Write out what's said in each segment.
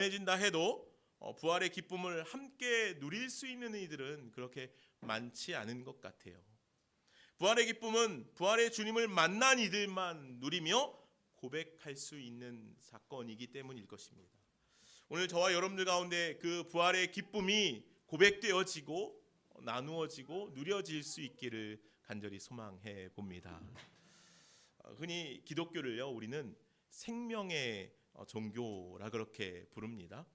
해진다 해도 부활의 기쁨을 함께 누릴 수 있는 이들은 그렇게 많지 않은 것 같아요. 부활의 기쁨은 부활의 주님을 만난 이들만 누리며 고백할 수 있는 사건이기 때문일 것입니다. 오늘 저와 여러분들 가운데 그 부활의 기쁨이 고백되어지고 나누어지고 누려질 수 있기를 간절히 소망해 봅니다. 흔히 기독교를요, 우리는 생명의 종교라 그렇게 부릅니다.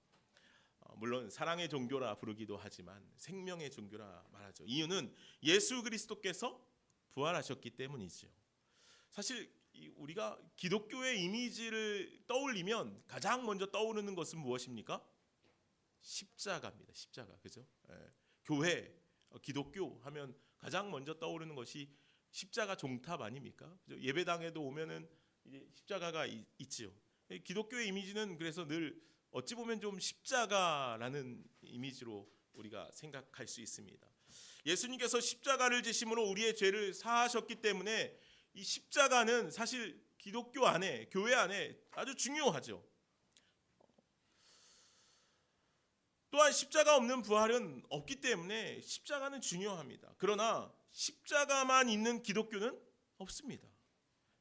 물론 사랑의 종교라 부르기도 하지만 생명의 종교라 말하죠. 이유는 예수 그리스도께서 부활하셨기 때문이죠. 사실 우리가 기독교의 이미지를 떠올리면 가장 먼저 떠오르는 것은 무엇입니까? 십자가입니다. 십자가, 그죠? 교회, 기독교 하면 가장 먼저 떠오르는 것이 십자가 종탑 아닙니까? 그죠? 예배당에도 오면은 이제 십자가가 있지요. 기독교의 이미지는 그래서 늘 어찌 보면 좀 십자가라는 이미지로 우리가 생각할 수 있습니다. 예수님께서 십자가를 지심으로 우리의 죄를 사하셨기 때문에 이 십자가는 사실 기독교 안에, 교회 안에 아주 중요하죠. 또한 십자가 없는 부활은 없기 때문에 십자가는 중요합니다. 그러나 십자가만 있는 기독교는 없습니다.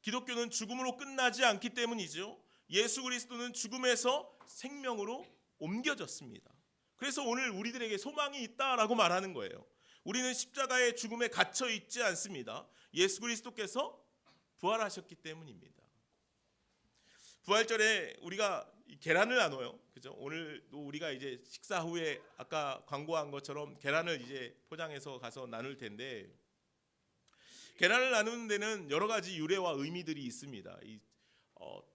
기독교는 죽음으로 끝나지 않기 때문이죠. 예수 그리스도는 죽음에서 생명으로 옮겨졌습니다. 그래서 오늘 우리들에게 소망이 있다라고 말하는 거예요. 우리는 십자가의 죽음에 갇혀 있지 않습니다. 예수 그리스도께서 부활하셨기 때문입니다. 부활절에 우리가 계란을 나눠요. 그죠? 오늘도 우리가 이제 식사 후에 아까 광고한 것처럼 계란을 이제 포장해서 가서 나눌 텐데, 계란을 나누는 데는 여러 가지 유래와 의미들이 있습니다.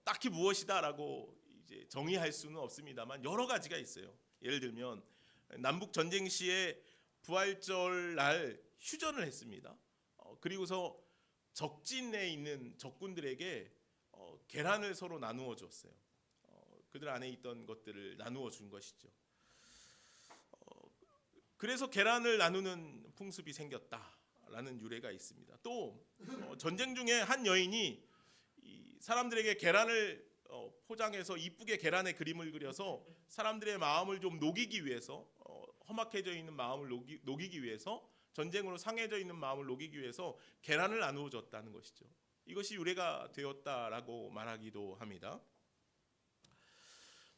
딱히 무엇이다라고 이제 정의할 수는 없습니다만 여러 가지가 있어요. 예를 들면 남북 전쟁 시에 부활절 날 휴전을 했습니다. 그리고서 적진에 있는 적군들에게 계란을 서로 나누어 줬어요. 그들 안에 있던 것들을 나누어 준 것이죠. 그래서 계란을 나누는 풍습이 생겼다라는 유래가 있습니다. 또 전쟁 중에 한 여인이 이 사람들에게 계란을 포장해서 이쁘게 계란의 그림을 그려서 사람들의 마음을 좀 녹이기 위해서, 험악해져 있는 마음을 녹이기 위해서, 전쟁으로 상해져 있는 마음을 녹이기 위해서 계란을 나누어 줬다는 것이죠. 이것이 유래가 되었다라고 말하기도 합니다.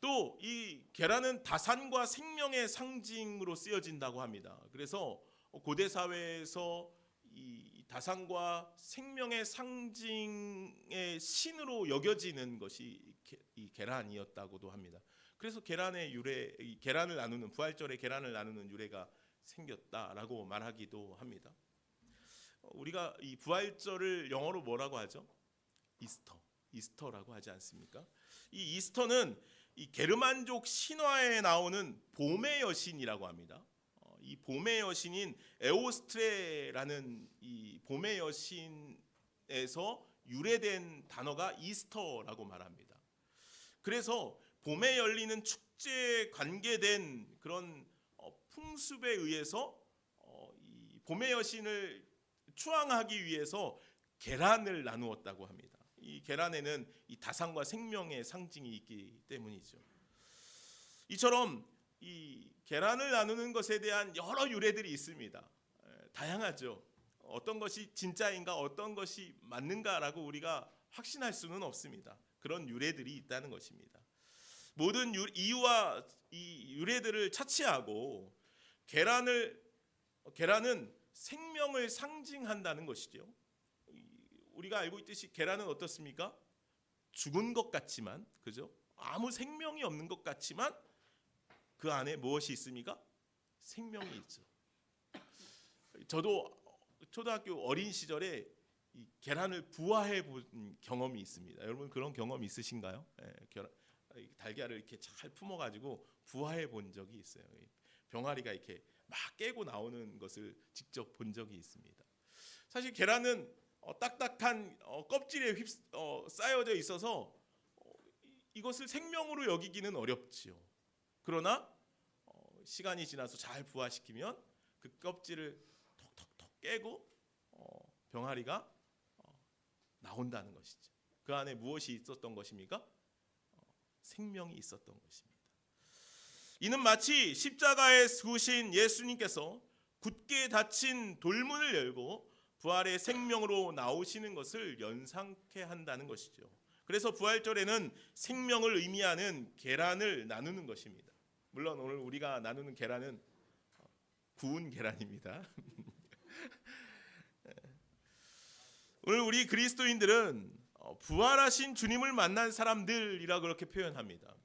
또 이 계란은 다산과 생명의 상징으로 쓰여진다고 합니다. 그래서 고대 사회에서 이 다산과 생명의 상징의 신으로 여겨지는 것이 이 계란이었다고도 합니다. 그래서 계란의 유래, 이 계란을 나누는, 부활절에 계란을 나누는 유래가 생겼다라고 말하기도 합니다. 우리가 이 부활절을 영어로 뭐라고 하죠? 이스터라고 하지 않습니까? 이 이스터는 이 게르만족 신화에 나오는 봄의 여신이라고 합니다. 이 봄의 여신인 에오스트레라는 이 봄의 여신에서 유래된 단어가 이스터라고 말합니다. 그래서 봄에 열리는 축제에 관계된 그런 풍습에 의해서 이 봄의 여신을 추앙하기 위해서 계란을 나누었다고 합니다. 이 계란에는 이 다산과 생명의 상징이 있기 때문이죠. 이처럼 이 계란을 나누는 것에 대한 여러 유래들이 있습니다. 다양하죠. 어떤 것이 진짜인가, 어떤 것이 맞는가라고 우리가 확신할 수는 없습니다. 그런 유래들이 있다는 것입니다. 모든 이유와 이 유래들을 차치하고 계란은 생명을 상징한다는 것이죠. 우리가 알고 있듯이 계란은 어떻습니까? 죽은 것 같지만, 그죠? 아무 생명이 없는 것 같지만 그 안에 무엇이 있습니까? 생명이 있죠. 저도 초등학교 어린 시절에 이 계란을 부화해 본 경험이 있습니다. 여러분 그런 경험 있으신가요? 달걀을 이렇게 잘 품어가지고 부화해 본 적이 있어요. 병아리가 이렇게 막 깨고 나오는 것을 직접 본 적이 있습니다. 사실 계란은 딱딱한 껍질에 쌓여져 있어서 이것을 생명으로 여기기는 어렵지요. 그러나 시간이 지나서 잘 부화시키면 그 껍질을 톡톡톡 깨고 병아리가 나온다는 것이죠. 그 안에 무엇이 있었던 것입니까? 생명이 있었던 것입니다. 이는 마치 십자가에 죽으신 예수님께서 굳게 닫힌 돌문을 열고 부활의 생명으로 나오시는 것을 연상케 한다는 것이죠. 그래서 부활절에는 생명을 의미하는 계란을 나누는 것입니다. 물론 오늘 우리가 나누는 계란은 구운 계란입니다. 오늘 우리 그리스도인들은 부활하신 주님을 만난 사람들이라 그렇게 표현합니다.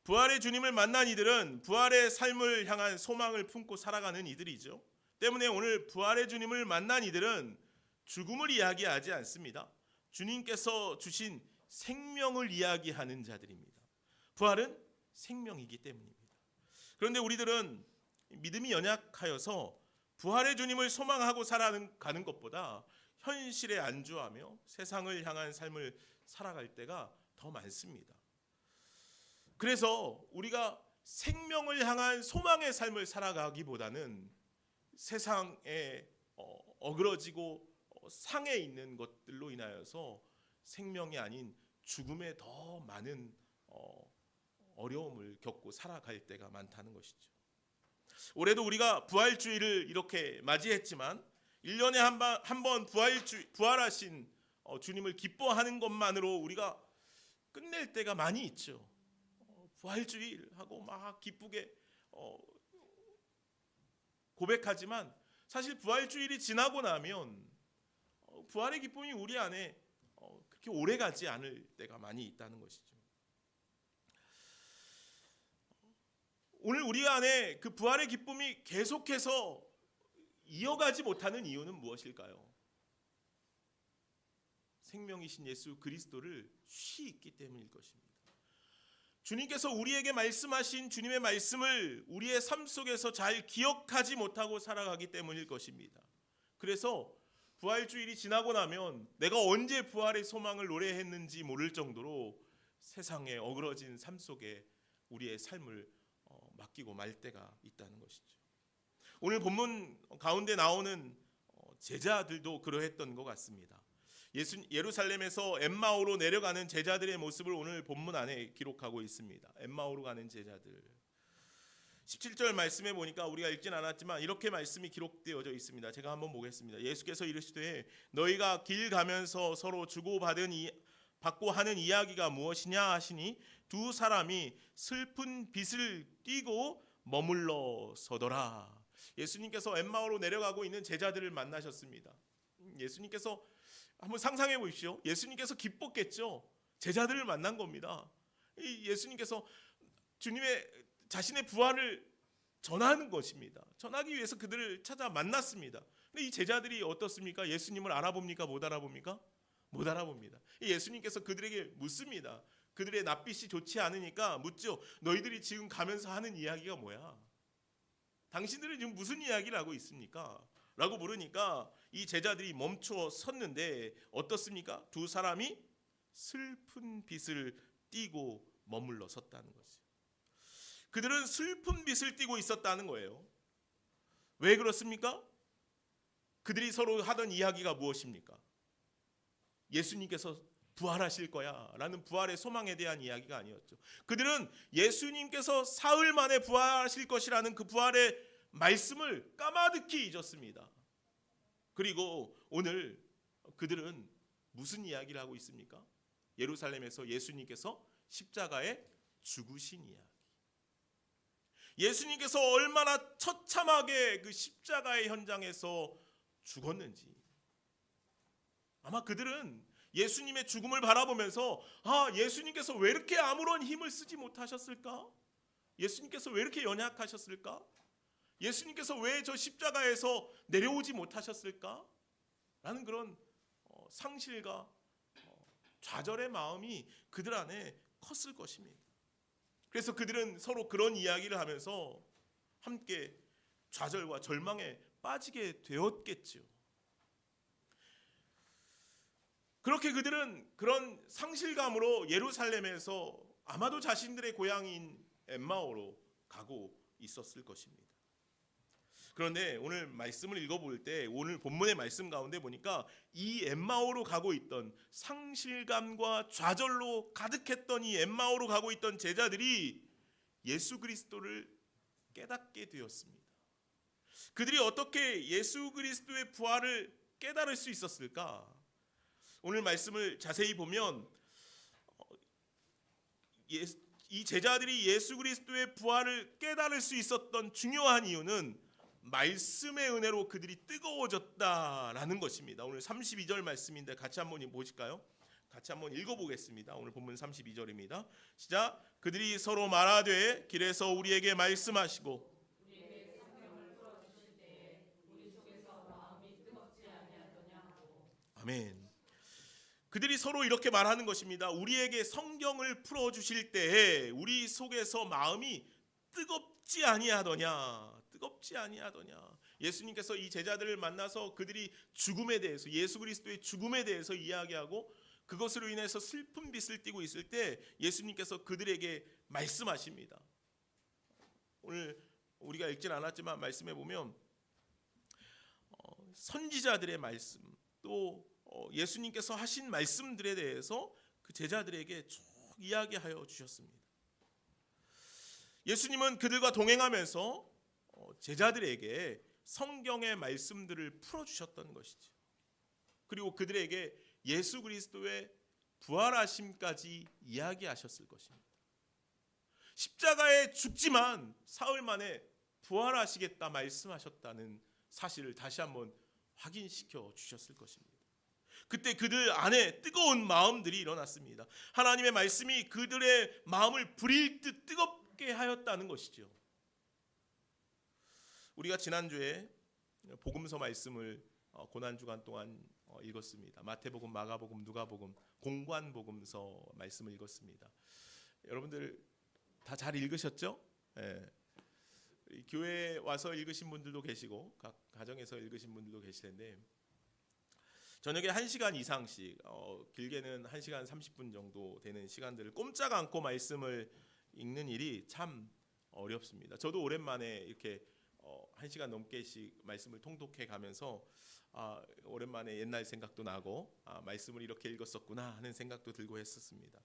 부활의 주님을 만난 이들은 부활의 삶을 향한 소망을 품고 살아가는 이들이죠. 때문에 오늘 부활의 주님을 만난 이들은 죽음을 이야기하지 않습니다. 주님께서 주신 생명을 이야기하는 자들입니다. 부활은 생명이기 때문입니다. 그런데 우리들은 믿음이 연약하여서 부활의 주님을 소망하고 살아가는 것보다 현실에 안주하며 세상을 향한 삶을 살아갈 때가 더 많습니다. 그래서 우리가 생명을 향한 소망의 삶을 살아가기보다는 세상에 어그러지고 상해 있는 것들로 인하여서 생명이 아닌 죽음에 더 많은 어려움을 겪고 살아갈 때가 많다는 것이죠. 올해도 우리가 부활주의를 이렇게 맞이했지만 1년에 한 번 부활하신 주님을 기뻐하는 것만으로 우리가 끝낼 때가 많이 있죠. 부활주일 하고 막 기쁘게 고백하지만 사실 부활주일이 지나고 나면 부활의 기쁨이 우리 안에 그렇게 오래 가지 않을 때가 많이 있다는 것이죠. 오늘 우리 안에 그 부활의 기쁨이 계속해서 이어가지 못하는 이유는 무엇일까요? 생명이신 예수 그리스도를 쉬 있기 때문일 것입니다. 주님께서 우리에게 말씀하신 주님의 말씀을 우리의 삶 속에서 잘 기억하지 못하고 살아가기 때문일 것입니다. 그래서 부활주일이 지나고 나면 내가 언제 부활의 소망을 노래했는지 모를 정도로 세상에 어그러진 삶 속에 우리의 삶을 맡기고 말 때가 있다는 것이죠. 오늘 본문 가운데 나오는 제자들도 그러했던 것 같습니다. 예루살렘에서 엠마오로 내려가는 제자들의 모습을 오늘 본문 안에 기록하고 있습니다. 엠마오로 가는 제자들. 17절 말씀에 보니까 우리가 읽진 않았지만 이렇게 말씀이 기록되어져 있습니다. 제가 한번 보겠습니다. 예수께서 이르시되 너희가 길 가면서 서로 주고받고 하는 이야기가 무엇이냐 하시니 두 사람이 슬픈 빛을 띠고 머물러 서더라. 예수님께서 엠마오로 내려가고 있는 제자들을 만나셨습니다. 예수님께서 한번 상상해 보십시오. 예수님께서 기뻤겠죠. 제자들을 만난 겁니다. 예수님께서 자신의 부활을 전하는 것입니다. 전하기 위해서 그들을 찾아 만났습니다. 근데 이 제자들이 어떻습니까? 예수님을 알아봅니까? 못 알아봅니까? 못 알아봅니다. 예수님께서 그들에게 묻습니다. 그들의 낯빛이 좋지 않으니까 묻죠. 너희들이 지금 가면서 하는 이야기가 뭐야? 당신들은 지금 무슨 이야기를 하고 있습니까? 라고 물으니까 이 제자들이 멈춰 섰는데 어떻습니까? 두 사람이 슬픈 빛을 띠고 머물러 섰다는 거죠. 그들은 슬픈 빛을 띠고 있었다는 거예요. 왜 그렇습니까? 그들이 서로 하던 이야기가 무엇입니까? 예수님께서 부활하실 거야 라는 부활의 소망에 대한 이야기가 아니었죠. 그들은 예수님께서 사흘 만에 부활하실 것이라는 그 부활의 말씀을 까마득히 잊었습니다. 그리고 오늘 그들은 무슨 이야기를 하고 있습니까? 예루살렘에서 예수님께서 십자가에 죽으신 이야기. 예수님께서 얼마나 처참하게 그 십자가의 현장에서 죽었는지. 아마 그들은 예수님의 죽음을 바라보면서 예수님께서 왜 이렇게 아무런 힘을 쓰지 못하셨을까? 예수님께서 왜 이렇게 연약하셨을까? 예수님께서 왜 저 십자가에서 내려오지 못하셨을까? 라는 그런 상실과 좌절의 마음이 그들 안에 컸을 것입니다. 그래서 그들은 서로 그런 이야기를 하면서 함께 좌절과 절망에 빠지게 되었겠죠. 그렇게 그들은 그런 상실감으로 예루살렘에서 아마도 자신들의 고향인 엠마오로 가고 있었을 것입니다. 그런데 오늘 말씀을 읽어볼 때 오늘 본문의 말씀 가운데 보니까 이 엠마오로 가고 있던 상실감과 좌절로 가득했던 이 엠마오로 가고 있던 제자들이 예수 그리스도를 깨닫게 되었습니다. 그들이 어떻게 예수 그리스도의 부활을 깨달을 수 있었을까? 오늘 말씀을 자세히 보면 이 제자들이 예수 그리스도의 부활을 깨달을 수 있었던 중요한 이유는 말씀의 은혜로 그들이 뜨거워졌다라는 것입니다. 오늘 32절 말씀인데 같이 한번 보실까요? 같이 한번 읽어보겠습니다. 오늘 본문 32절입니다. 시작. 그들이 서로 말하되 길에서 우리에게 말씀하시고 아멘. 그들이 서로 이렇게 말하는 것입니다. 우리에게 성경을 풀어주실 때에 우리 속에서 마음이 뜨겁지 아니하더냐. 뜨겁지 아니하더냐. 예수님께서 이 제자들을 만나서 그들이 죽음에 대해서, 예수 그리스도의 죽음에 대해서 이야기하고 그것으로 인해서 슬픈 빛을 띠고 있을 때 예수님께서 그들에게 말씀하십니다. 오늘 우리가 읽진 않았지만 말씀해 보면 선지자들의 말씀 또 예수님께서 하신 말씀들에 대해서 그 제자들에게 쭉 이야기하여 주셨습니다. 예수님은 그들과 동행하면서 제자들에게 성경의 말씀들을 풀어주셨던 것이죠. 그리고 그들에게 예수 그리스도의 부활하심까지 이야기하셨을 것입니다. 십자가에 죽지만 사흘 만에 부활하시겠다 말씀하셨다는 사실을 다시 한번 확인시켜 주셨을 것입니다. 그때 그들 안에 뜨거운 마음들이 일어났습니다. 하나님의 말씀이 그들의 마음을 불일 듯 뜨겁게 하였다는 것이죠. 우리가 지난주에 복음서 말씀을 고난주간 동안 읽었습니다. 마태복음, 마가복음, 누가복음, 공관복음서 말씀을 읽었습니다. 여러분들 다 잘 읽으셨죠? 네. 교회에 와서 읽으신 분들도 계시고 각 가정에서 읽으신 분들도 계실 텐데 저녁에 1시간 이상씩 길게는 1시간 30분 정도 되는 시간들을 꼼짝 않고 말씀을 읽는 일이 참 어렵습니다. 저도 오랜만에 이렇게 1시간 넘게씩 말씀을 통독해 가면서 오랜만에 옛날 생각도 나고 말씀을 이렇게 읽었었구나 하는 생각도 들고 했었습니다.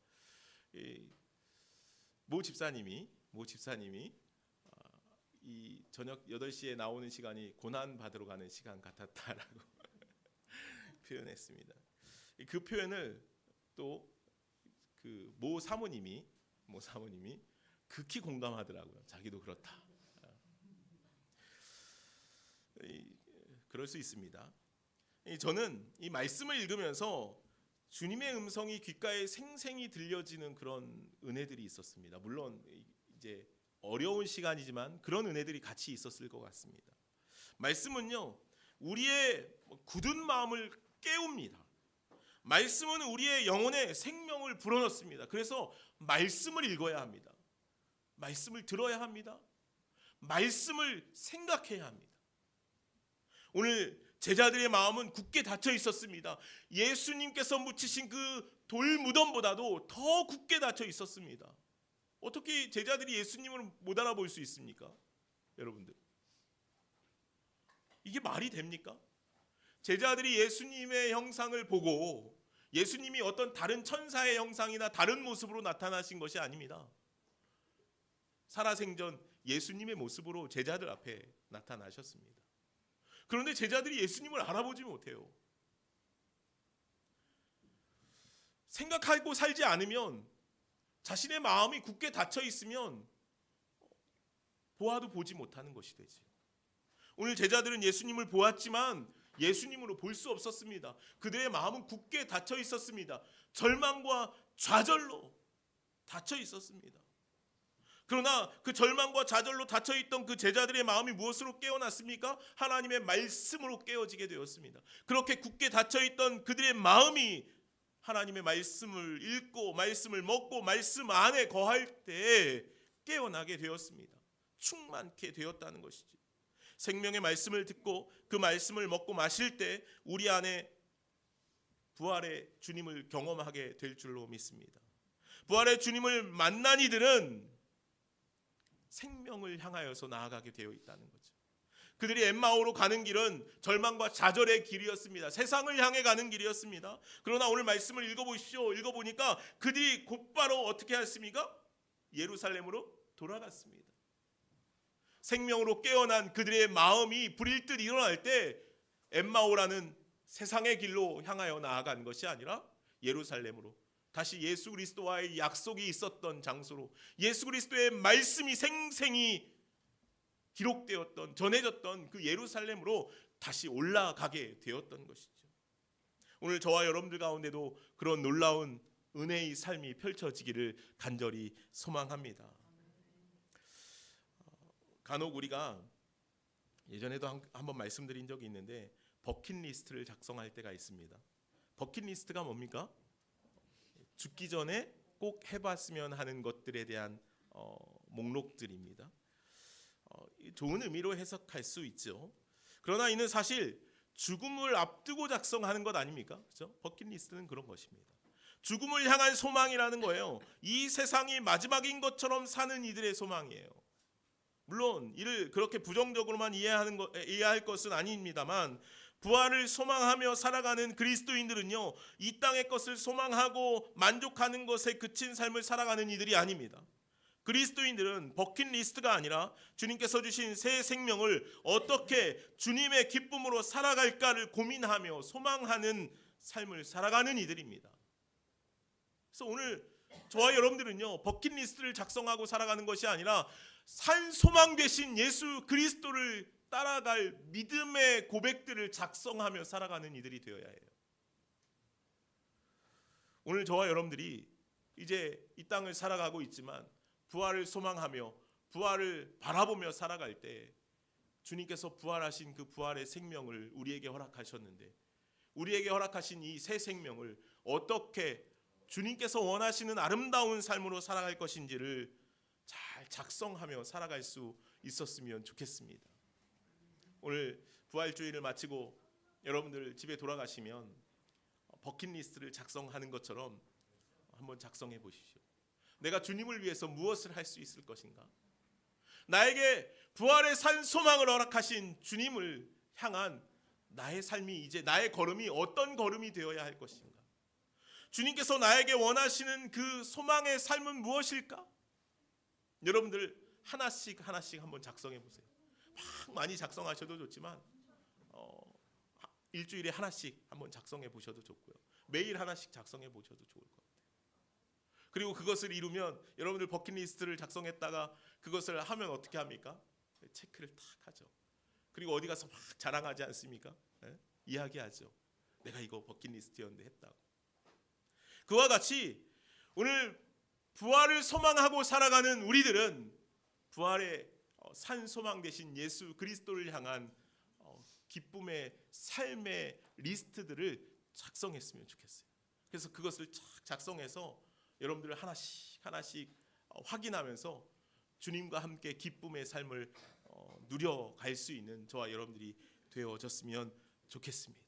모 집사님이 이 저녁 8시에 나오는 시간이 고난 받으러 가는 시간 같았다라고 표현했습니다. 그 표현을 또 그 모 사모님이 극히 공감하더라고요. 자기도 그렇다. 그럴 수 있습니다. 저는 이 말씀을 읽으면서 주님의 음성이 귓가에 생생히 들려지는 그런 은혜들이 있었습니다. 물론 이제 어려운 시간이지만 그런 은혜들이 같이 있었을 것 같습니다. 말씀은요, 우리의 굳은 마음을 깨웁니다. 말씀은 우리의 영혼에 생명을 불어넣습니다. 그래서 말씀을 읽어야 합니다. 말씀을 들어야 합니다. 말씀을 생각해야 합니다. 오늘 제자들의 마음은 굳게 닫혀 있었습니다. 예수님께서 묻히신 그 돌 무덤보다도 더 굳게 닫혀 있었습니다. 어떻게 제자들이 예수님을 못 알아볼 수 있습니까? 여러분들, 이게 말이 됩니까? 제자들이 예수님의 형상을 보고 예수님이 어떤 다른 천사의 형상이나 다른 모습으로 나타나신 것이 아닙니다. 살아생전 예수님의 모습으로 제자들 앞에 나타나셨습니다. 그런데 제자들이 예수님을 알아보지 못해요. 생각하고 살지 않으면, 자신의 마음이 굳게 닫혀 있으면 보아도 보지 못하는 것이 되지. 오늘 제자들은 예수님을 보았지만 예수님으로 볼 수 없었습니다. 그들의 마음은 굳게 닫혀 있었습니다. 절망과 좌절로 닫혀 있었습니다. 그러나 그 절망과 좌절로 닫혀있던 그 제자들의 마음이 무엇으로 깨어났습니까? 하나님의 말씀으로 깨어지게 되었습니다. 그렇게 굳게 닫혀있던 그들의 마음이 하나님의 말씀을 읽고 말씀을 먹고 말씀 안에 거할 때 깨어나게 되었습니다. 충만케 되었다는 것이지. 생명의 말씀을 듣고 그 말씀을 먹고 마실 때 우리 안에 부활의 주님을 경험하게 될 줄로 믿습니다. 부활의 주님을 만난 이들은 생명을 향하여서 나아가게 되어 있다는 거죠. 그들이 엠마오로 가는 길은 절망과 좌절의 길이었습니다. 세상을 향해 가는 길이었습니다. 그러나 오늘 말씀을 읽어보십시오. 읽어보니까 그들이 곧바로 어떻게 했습니까? 예루살렘으로 돌아갔습니다. 생명으로 깨어난 그들의 마음이 불일 듯 일어날 때 엠마오라는 세상의 길로 향하여 나아간 것이 아니라 예루살렘으로, 다시 예수 그리스도와의 약속이 있었던 장소로, 예수 그리스도의 말씀이 생생히 기록되었던, 전해졌던 그 예루살렘으로 다시 올라가게 되었던 것이죠. 오늘 저와 여러분들 가운데도 그런 놀라운 은혜의 삶이 펼쳐지기를 간절히 소망합니다. 간혹 우리가 예전에도 한번 말씀드린 적이 있는데 버킷리스트를 작성할 때가 있습니다. 버킷리스트가 뭡니까? 죽기 전에 꼭 해봤으면 하는 것들에 대한 목록들입니다. 좋은 의미로 해석할 수 있죠. 그러나 이는 사실 죽음을 앞두고 작성하는 것 아닙니까? 그렇죠? 버킷리스트는 그런 것입니다. 죽음을 향한 소망이라는 거예요. 이 세상이 마지막인 것처럼 사는 이들의 소망이에요. 물론 이를 그렇게 부정적으로만 이해할 것은 아닙니다만, 부활을 소망하며 살아가는 그리스도인들은요, 이 땅의 것을 소망하고 만족하는 것에 그친 삶을 살아가는 이들이 아닙니다. 그리스도인들은 버킷리스트가 아니라 주님께서 주신 새 생명을 어떻게 주님의 기쁨으로 살아갈까를 고민하며 소망하는 삶을 살아가는 이들입니다. 그래서 오늘 저와 여러분들은요, 버킷리스트를 작성하고 살아가는 것이 아니라 산 소망 되신 예수 그리스도를 따라갈 믿음의 고백들을 작성하며 살아가는 이들이 되어야 해요. 오늘 저와 여러분들이 이제 이 땅을 살아가고 있지만 부활을 소망하며 부활을 바라보며 살아갈 때 주님께서 부활하신 그 부활의 생명을 우리에게 허락하셨는데, 우리에게 허락하신 이 새 생명을 어떻게 주님께서 원하시는 아름다운 삶으로 살아갈 것인지를 잘 작성하며 살아갈 수 있었으면 좋겠습니다. 오늘 부활주의를 마치고 여러분들 집에 돌아가시면 버킷리스트를 작성하는 것처럼 한번 작성해 보십시오. 내가 주님을 위해서 무엇을 할 수 있을 것인가? 나에게 부활의 산 소망을 허락하신 주님을 향한 나의 삶이, 이제 나의 걸음이 어떤 걸음이 되어야 할 것인가? 주님께서 나에게 원하시는 그 소망의 삶은 무엇일까? 여러분들 하나씩 한번 작성해 보세요. 막 많이 작성하셔도 좋지만 일주일에 하나씩 한번 작성해 보셔도 좋고요. 매일 하나씩 작성해 보셔도 좋을 것 같아요. 그리고 그것을 이루면 여러분들 버킷리스트를 작성했다가 그것을 하면 어떻게 합니까? 체크를 탁 하죠. 그리고 어디 가서 막 자랑하지 않습니까? 네? 이야기하죠. 내가 이거 버킷리스트였는데 했다고. 그와 같이 오늘 부활을 소망하고 살아가는 우리들은 부활의 산 소망 되신 예수 그리스도를 향한 기쁨의 삶의 리스트들을 작성했으면 좋겠어요. 그래서 그것을 작성해서 여러분들 하나씩 확인하면서 주님과 함께 기쁨의 삶을 누려갈 수 있는 저와 여러분들이 되어졌으면 좋겠습니다.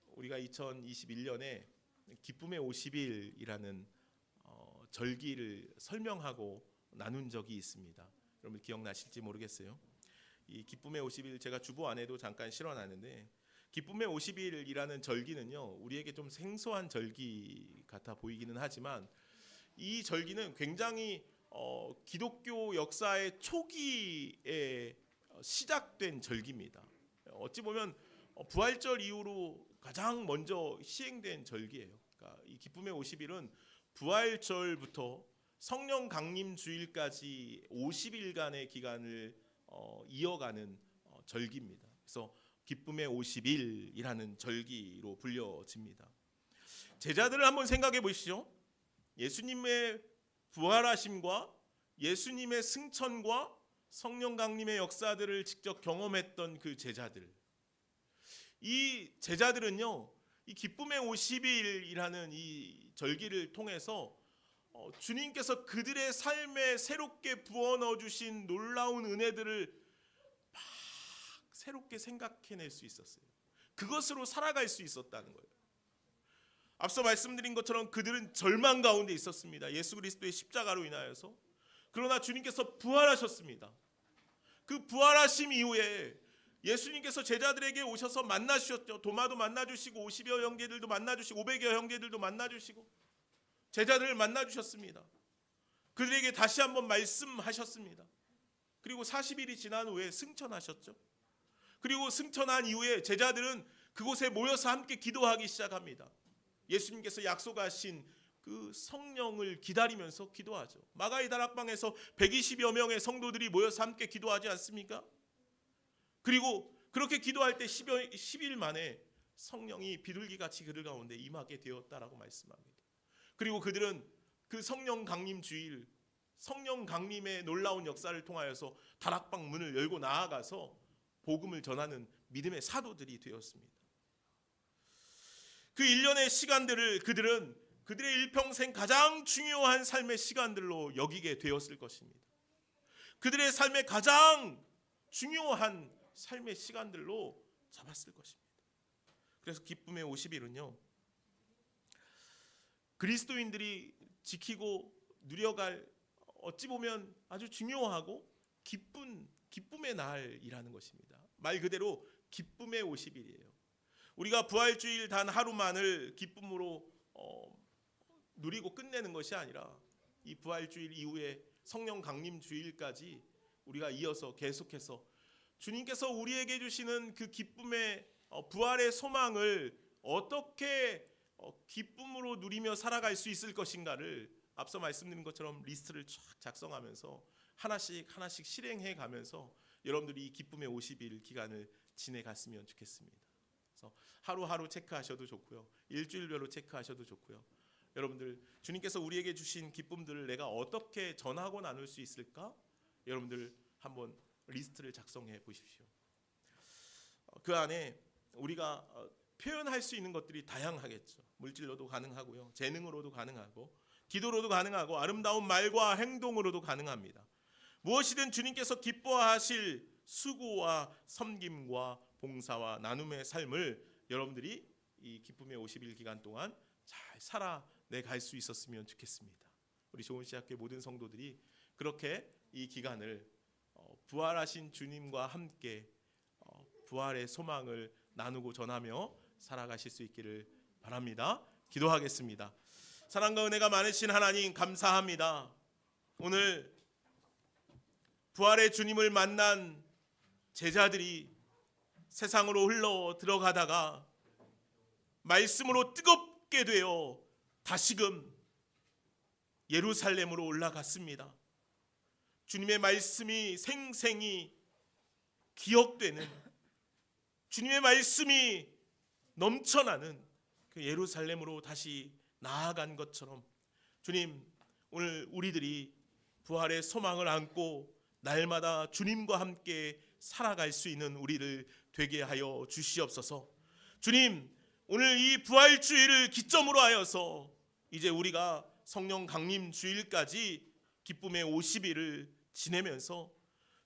우리가 2021년에 기쁨의 50일이라는 절기를 설명하고 나눈 적이 있습니다. 여러분 기억나실지 모르겠어요. 이 기쁨의 50일 제가 주보 안에도 잠깐 실어놨는데, 기쁨의 50일이라는 절기는요, 우리에게 좀 생소한 절기 같아 보이기는 하지만 이 절기는 굉장히 기독교 역사의 초기에 시작된 절기입니다. 어찌 보면 부활절 이후로 가장 먼저 시행된 절기예요. 그러니까 이 기쁨의 50일은 부활절부터 성령 강림 주일까지 50일간의 기간을 이어가는 절기입니다. 그래서 기쁨의 50일이라는 절기로 불려집니다. 제자들을 한번 생각해 보시죠. 예수님의 부활하심과 예수님의 승천과 성령 강림의 역사들을 직접 경험했던 그 제자들, 이 제자들은요, 이 기쁨의 50일이라는 이 절기를 통해서 주님께서 그들의 삶에 새롭게 부어넣어 주신 놀라운 은혜들을 막 새롭게 생각해낼 수 있었어요. 그것으로 살아갈 수 있었다는 거예요. 앞서 말씀드린 것처럼 그들은 절망 가운데 있었습니다. 예수 그리스도의 십자가로 인하여서. 그러나 주님께서 부활하셨습니다. 그 부활하심 이후에 예수님께서 제자들에게 오셔서 만나주셨죠. 도마도 만나주시고 50여 형제들도 만나주시고 500여 형제들도 만나주시고 제자들을 만나주셨습니다. 그들에게 다시 한번 말씀하셨습니다. 그리고 40일이 지난 후에 승천하셨죠. 그리고 승천한 이후에 제자들은 그곳에 모여서 함께 기도하기 시작합니다. 예수님께서 약속하신 그 성령을 기다리면서 기도하죠. 마가의 다락방에서 120여 명의 성도들이 모여서 함께 기도하지 않습니까? 그리고 그렇게 기도할 때 10일 만에 성령이 비둘기같이 그들 가운데 임하게 되었다라고 말씀합니다. 그리고 그들은 그 성령 강림 주일, 성령 강림의 놀라운 역사를 통하여서 다락방 문을 열고 나아가서 복음을 전하는 믿음의 사도들이 되었습니다. 그 1년의 시간들을 그들은 그들의 일평생 가장 중요한 삶의 시간들로 여기게 되었을 것입니다. 그들의 삶의 가장 중요한 삶의 시간들로 잡았을 것입니다. 그래서 기쁨의 50일은요, 그리스도인들이 지키고 누려갈 어찌 보면 아주 중요하고 기쁨의 날이라는 것입니다. 말 그대로 기쁨의 50일이에요. 우리가 부활주일 단 하루만을 기쁨으로 누리고 끝내는 것이 아니라 이 부활주일 이후에 성령 강림 주일까지 우리가 이어서 계속해서 주님께서 우리에게 주시는 그 기쁨의 부활의 소망을 어떻게 기쁨으로 누리며 살아갈 수 있을 것인가를 앞서 말씀드린 것처럼 리스트를 쫙 작성하면서 하나씩 실행해 가면서 여러분들이 이 기쁨의 50일 기간을 지내갔으면 좋겠습니다. 그래서 하루하루 체크하셔도 좋고요, 일주일별로 체크하셔도 좋고요. 여러분들 주님께서 우리에게 주신 기쁨들을 내가 어떻게 전하고 나눌 수 있을까? 여러분들 한번 리스트를 작성해 보십시오. 그 안에 우리가 표현할 수 있는 것들이 다양하겠죠. 물질로도 가능하고요, 재능으로도 가능하고, 기도로도 가능하고, 아름다운 말과 행동으로도 가능합니다. 무엇이든 주님께서 기뻐하실 수고와 섬김과 봉사와 나눔의 삶을 여러분들이 이 기쁨의 50일 기간 동안 잘 살아내갈 수 있었으면 좋겠습니다. 우리 좋은시학교의 모든 성도들이 그렇게 이 기간을 부활하신 주님과 함께 부활의 소망을 나누고 전하며 살아가실 수 있기를 바랍니다. 기도하겠습니다. 사랑과 은혜가 많으신 하나님, 감사합니다. 오늘 부활의 주님을 만난 제자들이 세상으로 흘러 들어가다가 말씀으로 뜨겁게 되어 다시금 예루살렘으로 올라갔습니다. 주님의 말씀이 생생히 기억되는, 주님의 말씀이 넘쳐나는 그 예루살렘으로 다시 나아간 것처럼 주님, 오늘 우리들이 부활의 소망을 안고 날마다 주님과 함께 살아갈 수 있는 우리를 되게 하여 주시옵소서. 주님, 오늘 이 부활주일을 기점으로 하여서 이제 우리가 성령 강림 주일까지 기쁨의 50일을 지내면서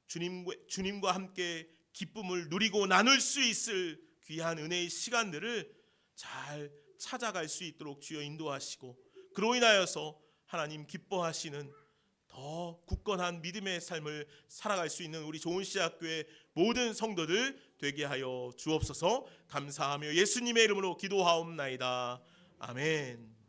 주님과 함께 기쁨을 누리고 나눌 수 있을 귀한 은혜의 시간들을 잘 찾아갈 수 있도록 주여 인도하시고, 그로 인하여서 하나님 기뻐하시는 더 굳건한 믿음의 삶을 살아갈 수 있는 우리 좋은시학교의 모든 성도들 되게 하여 주옵소서. 감사하며 예수님의 이름으로 기도하옵나이다. 아멘.